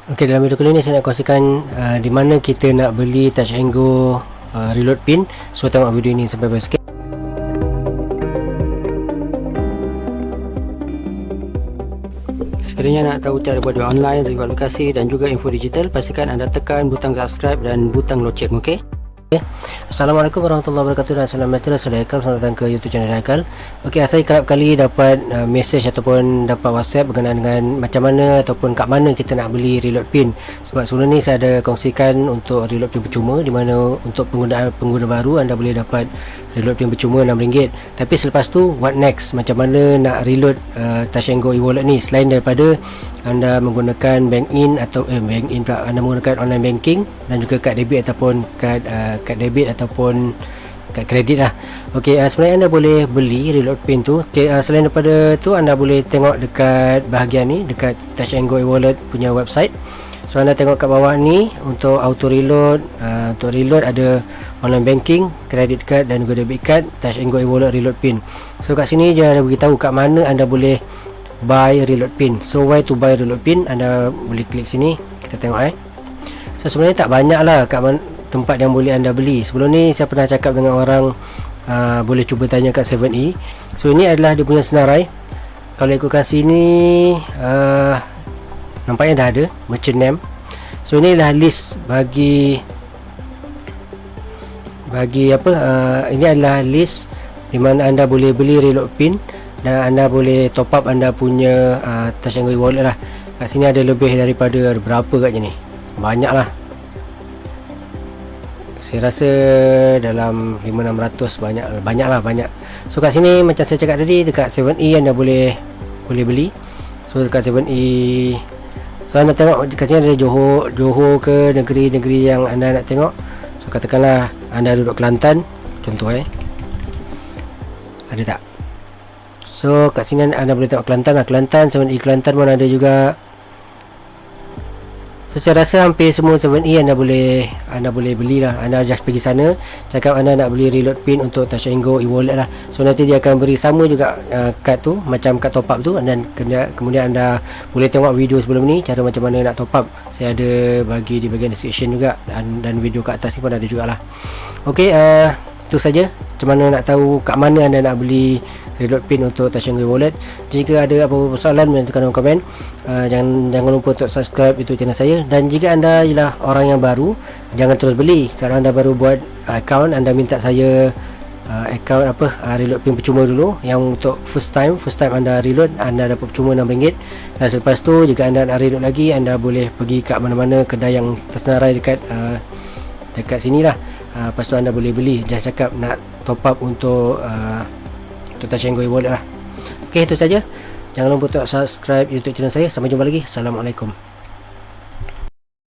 Okey, dalam video kali ni saya nak kongsikan di mana kita nak beli TnGo reload pin. So tengok video ni sampai habis. Okay? Sekiranya nak tahu cara buat online, review aplikasi dan juga info digital, pastikan anda tekan butang subscribe dan butang loceng. Okey. Assalamualaikum warahmatullahi wabarakatuh dan salam sejahtera. Saya TheHaikal, selamat datang ke YouTube channel TheHaikal. Okey, saya kerap kali dapat message ataupun dapat WhatsApp berkenaan dengan macam mana ataupun kat mana kita nak beli reload pin. Sebab sebelum ni saya ada kongsikan untuk reload pin percuma, di mana untuk pengguna baru anda boleh dapat reload pin percuma RM6. Tapi selepas tu what next? Macam mana nak reload TnGo Ewallet ni selain daripada anda menggunakan bank in atau anda menggunakan online banking dan juga kad debit ataupun kad debit ataupun kad kredit lah. Okey, sebenarnya anda boleh beli reload pin tu. Okay, selain daripada tu anda boleh tengok dekat bahagian ni, dekat TnGo Ewallet punya website. So anda tengok kat bawah ni untuk auto reload. Untuk reload ada online banking, credit card dan juga debit card, TnGo Ewallet reload pin. So kat sini dia ada beritahu kat mana anda boleh buy reload pin. So where to buy reload pin, anda boleh klik sini. Kita tengok So sebenarnya tak banyak lah kat tempat yang boleh anda beli. Sebelum ni saya pernah cakap dengan orang, boleh cuba tanya kat 7E. So ini adalah dia punya senarai. Kalau ikutkan sini, nampaknya dah ada merchant name. So ini adalah list bagi apa, ini adalah list di mana anda boleh beli reload pin dan anda boleh top up anda punya TnGo Ewallet lah. Kat sini ada lebih daripada, ada berapa katnya ni, banyak lah. Saya rasa dalam 500-600, banyak. So kat sini macam saya cakap tadi, dekat 7E anda boleh beli. So dekat 7E, so anda tengok kat sini ada Johor ke negeri-negeri yang anda nak tengok. So katakanlah anda duduk Kelantan contoh, ada tak? So kat sini anda boleh tengok Kelantan lah. Kelantan, 7E Kelantan pun ada juga. So saya rasa hampir semua 7E anda boleh belilah. Anda just pergi sana, cakap anda nak beli reload pin untuk TnGo Ewallet lah. So nanti dia akan beri sama juga kad tu, macam kad top up tu. Dan kemudian anda boleh tengok video sebelum ni, cara macam mana nak top up. Saya ada bagi di bahagian description juga, dan video kat atas ni pun ada jugalah. Okey, itu saja macam mana nak tahu kat mana anda nak beli reload pin untuk TnGo Ewallet. Jika ada apa-apa persoalan, boleh tekan dalam komen. Jangan lupa untuk subscribe YouTube channel saya. Dan jika anda ialah orang yang baru, jangan terus beli. Kalau anda baru buat account, anda minta saya account reload pin percuma dulu. Yang untuk first time anda reload, anda dapat percuma RM6. Dan selepas tu jika anda nak reload lagi, anda boleh pergi kat mana-mana kedai yang tersenarai dekat sini lah. Lepas tu anda boleh beli. Just cakap nak top up untuk TnGo Ewallet lah. Okey, itu saja. Jangan lupa untuk subscribe YouTube channel saya. Sampai jumpa lagi. Assalamualaikum.